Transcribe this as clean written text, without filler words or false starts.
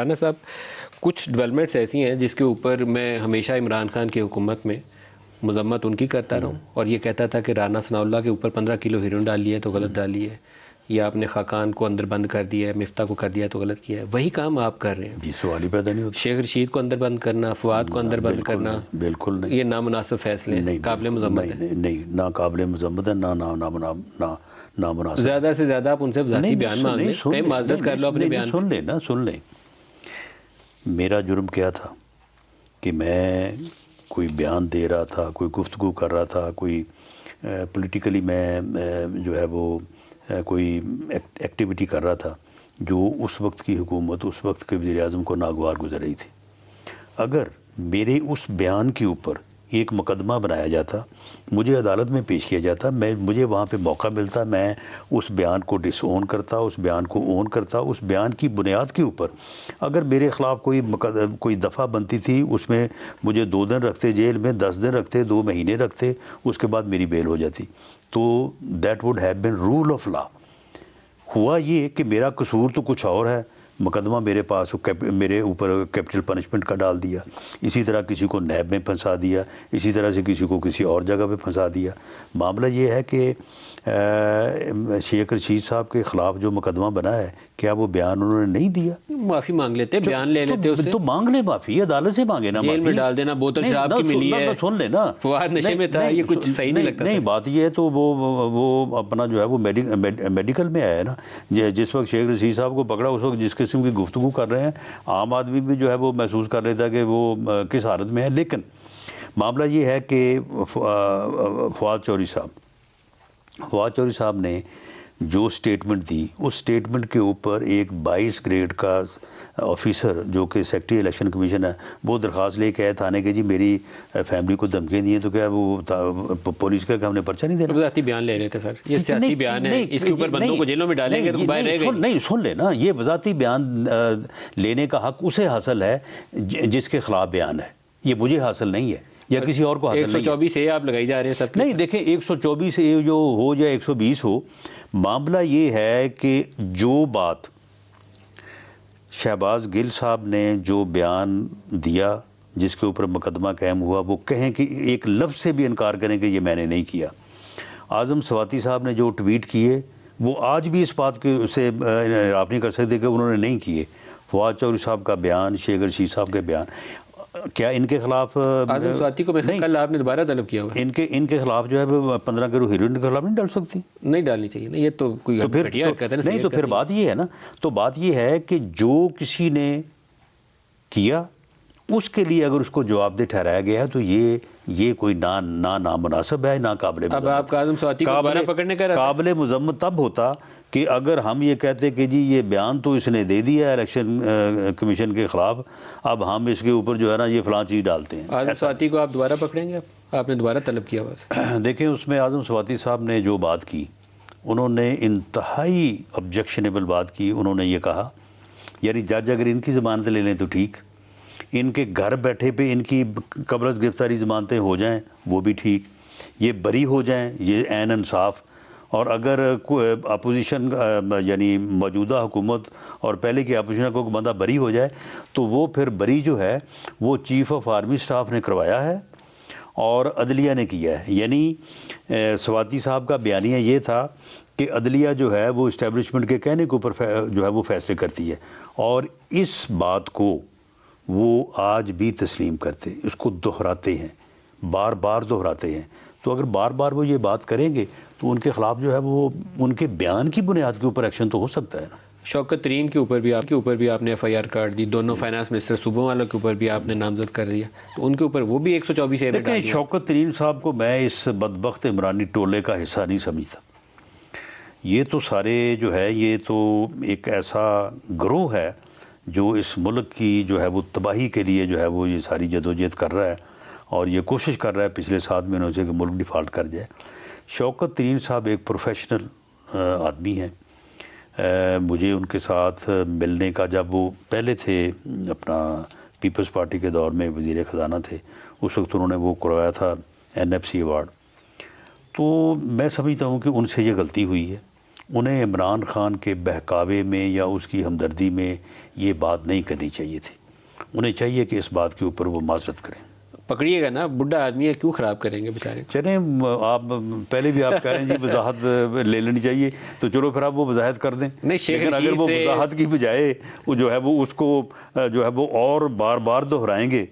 رانا صاحب، کچھ ڈیولپمنٹس ایسی ہیں جس کے اوپر میں ہمیشہ عمران خان کی حکومت میں مذمت ان کی کرتا رہا ہوں، اور یہ کہتا تھا کہ رانا ثناء اللہ کے اوپر 15 کلو ہیروئن ڈالی ہے تو غلط ڈالی ہے، یا آپ نے خاقان کو اندر بند کر دیا ہے، مفتاح کو کر دیا ہے تو غلط کیا ہے. وہی کام آپ کر رہے ہیں. جی، سوال ہی پیدا نہیں ہوتا. شیخ رشید کو اندر بند کرنا، فواد کو اندر بند کرنا، بالکل نہیں، یہ نامناسب فیصلے ہیں، قابل مذمت ہے. نہیں، نہ قابل مذمت ہے، نہ نامناسب. زیادہ سے زیادہ آپ ان سے ذاتی بیان مانگ لیں، کہیں معذرت کر لو اپنے بیان. سن لیں میرا جرم کیا تھا کہ میں کوئی بیان دے رہا تھا، کوئی گفتگو کر رہا تھا، کوئی پولیٹیکلی میں جو ہے وہ کوئی ایکٹیویٹی کر رہا تھا جو اس وقت کی حکومت، اس وقت کے وزیر اعظم کو ناگوار گزر رہی تھی. اگر میرے اس بیان کے اوپر ایک مقدمہ بنایا جاتا، مجھے عدالت میں پیش کیا جاتا، مجھے وہاں پہ موقع ملتا، میں اس بیان کو ڈس اون کرتا، اس بیان کو اون کرتا. اس بیان کی بنیاد کے اوپر اگر میرے خلاف کوئی دفعہ بنتی تھی، اس میں مجھے 2 دن رکھتے جیل میں، 10 دن رکھتے، 2 مہینے رکھتے، اس کے بعد میری بیل ہو جاتی، تو that would have been rule of law. ہوا یہ کہ میرا قصور تو کچھ اور ہے، مقدمہ میرے پاس میرے اوپر کیپٹل پنشمنٹ کا ڈال دیا، اسی طرح کسی کو نیب میں پھنسا دیا، اسی طرح سے کسی کو کسی اور جگہ پہ پھنسا دیا. معاملہ یہ ہے کہ شیخ رشید صاحب کے خلاف جو مقدمہ بنا ہے، کیا وہ بیان انہوں نے نہیں دیا؟ معافی مانگ لیتے، بیان لے لیتے اس سے، تو مانگ لے معافی، عدالت سے مانگے نا. جیل میں ڈال دینا، بوتل شراب کی ملی ہے، سن لے نا، فواد نشے میں تھا، یہ کچھ صحیح نہیں لگتا. نہیں، بات یہ ہے تو وہ اپنا جو ہے وہ میڈیکل میں آیا ہے نا. جس وقت شیخ رشید صاحب کو پکڑا، اس وقت جس قسم کی گفتگو کر رہے ہیں، عام آدمی بھی جو ہے وہ محسوس کر لیتا کہ وہ کس حالت میں ہے. لیکن معاملہ یہ ہے کہ فواد چوہدری صاحب نے جو سٹیٹمنٹ دی، اس سٹیٹمنٹ کے اوپر ایک 22 گریڈ کا آفیسر جو کہ سیکٹری الیکشن کمیشن ہے، وہ درخواست لے کے آئے تھانے کہ جی میری فیملی کو دھمکیاں دی ہیں، تو کیا وہ پولیس کا کہ ہم نے پرچہ نہیں دینا؟ وزارتی بیان لے رہے تھے سر، یہ سیاسی بیان ہے، اس کے اوپر بندوں کو جیلوں میں ڈالیں گے تو باہر رہے گا. نہیں، سن لے نا، یہ وزارتی بیان لینے کا حق اسے حاصل ہے جس کے خلاف بیان ہے، یہ مجھے حاصل نہیں ہے یا کسی اور کو حاصل نہیں ہے. 124 اے آپ لگائی جا رہے ہیں سب. نہیں، دیکھیں 124 اے جو ہو یا 120 ہو، معاملہ یہ ہے کہ جو بات شہباز گل صاحب نے جو بیان دیا، جس کے اوپر مقدمہ قائم ہوا، وہ کہیں کہ ایک لفظ سے بھی انکار کریں کہ یہ میں نے نہیں کیا. اعظم سواتی صاحب نے جو ٹویٹ کیے، وہ آج بھی اس بات کے سے آپ نہیں کر سکتے کہ انہوں نے نہیں کیے. فواد چوہدری صاحب کا بیان، شیخ رشید صاحب کے بیان، کیا ان کے خلاف اعظم سواتی کو کل آپ نے دوبارہ طلب کیا ہوا؟ ان کے خلاف جو ہے 15 کلو ہیروئن کے خلاف نہیں ڈال سکتی؟ نہیں ڈالنی چاہیے نا، یہ تو کوئی گھٹیا حرکت ہے نا. نہیں، تو پھر بات یہ ہے نا، تو بات یہ ہے کہ جو کسی نے کیا اس کے لیے اگر اس کو جواب دہ ٹھہرایا گیا ہے تو یہ کوئی نہ نامناسب ہے، نہ قابل مذمت. اب آپ اعظم سواتی کو دوبارہ پکڑنے کا قابل مذمت تب ہوتا کہ اگر ہم یہ کہتے کہ جی یہ بیان تو اس نے دے دیا ہے الیکشن کمیشن کے خلاف، اب ہم اس کے اوپر جو ہے نا یہ فلاں چیز ڈالتے ہیں. اعظم سواتی کو آپ دوبارہ پکڑیں گے؟ آپ نے دوبارہ طلب کیا ہوا؟ دیکھیں، اس میں اعظم سواتی صاحب نے جو بات کی، انہوں نے انتہائی آبجیکشنیبل بات کی. انہوں نے یہ کہا یعنی جج اگر ان کی ضمانت لے لیں تو ٹھیک، ان کے گھر بیٹھے پہ ان کی قبل از گرفتاری ضمانتیں ہو جائیں وہ بھی ٹھیک، یہ بری ہو جائیں یہ عین انصاف. اور اگر اپوزیشن یعنی موجودہ حکومت اور پہلے کی اپوزیشن کو بندہ بری ہو جائے تو وہ پھر بری جو ہے وہ چیف آف آرمی سٹاف نے کروایا ہے اور عدلیہ نے کیا ہے. یعنی سواتی صاحب کا بیانیہ یہ تھا کہ عدلیہ جو ہے وہ اسٹیبلشمنٹ کے کہنے کے اوپر جو ہے وہ فیصلے کرتی ہے، اور اس بات کو وہ آج بھی تسلیم کرتے، اس کو دہراتے ہیں، بار بار دہراتے ہیں. تو اگر بار بار وہ یہ بات کریں گے تو ان کے خلاف جو ہے وہ ان کے بیان کی بنیاد کے اوپر ایکشن تو ہو سکتا ہے نا. شوکت ترین کے اوپر بھی آپ نے ایف آئی آر کاٹ دی، دونوں فائنانس منسٹر صوبوں والوں کے اوپر بھی آپ نے نامزد کر دیا، تو ان کے اوپر وہ بھی 124 اے میں ڈال دیا. شوکت ترین صاحب کو میں اس بدبخت عمرانی ٹولے کا حصہ نہیں سمجھتا. یہ تو سارے جو ہے یہ تو ایک ایسا گروہ ہے جو اس ملک کی جو ہے وہ تباہی کے لیے جو ہے وہ یہ ساری جدوجہد کر رہا ہے اور یہ کوشش کر رہا ہے پچھلے 7 مہینوں سے کہ ملک ڈیفالٹ کر جائے. شوکت ترین صاحب ایک پروفیشنل آدمی ہیں. مجھے ان کے ساتھ ملنے کا، جب وہ پہلے تھے اپنا پیپلز پارٹی کے دور میں وزیر خزانہ تھے، اس وقت انہوں نے وہ کروایا تھا NFC ایوارڈ. تو میں سمجھتا ہوں کہ ان سے یہ غلطی ہوئی ہے. انہیں عمران خان کے بہکاوے میں یا اس کی ہمدردی میں یہ بات نہیں کرنی چاہیے تھی. انہیں چاہیے کہ اس بات کے اوپر وہ معذرت کریں. پکڑیے گا نا، بڈھا آدمی ہے، کیوں خراب کریں گے بیچارے کو؟ چلیں آپ پہلے بھی آپ کہہ رہے ہیں جی وضاحت لے لینی چاہیے، تو چلو پھر آپ وہ وضاحت کر دیں. نہیں، شیخ لیکن اگر وہ رشید سے وضاحت کی بجائے وہ جو ہے وہ اس کو جو ہے وہ اور بار بار دہرائیں گے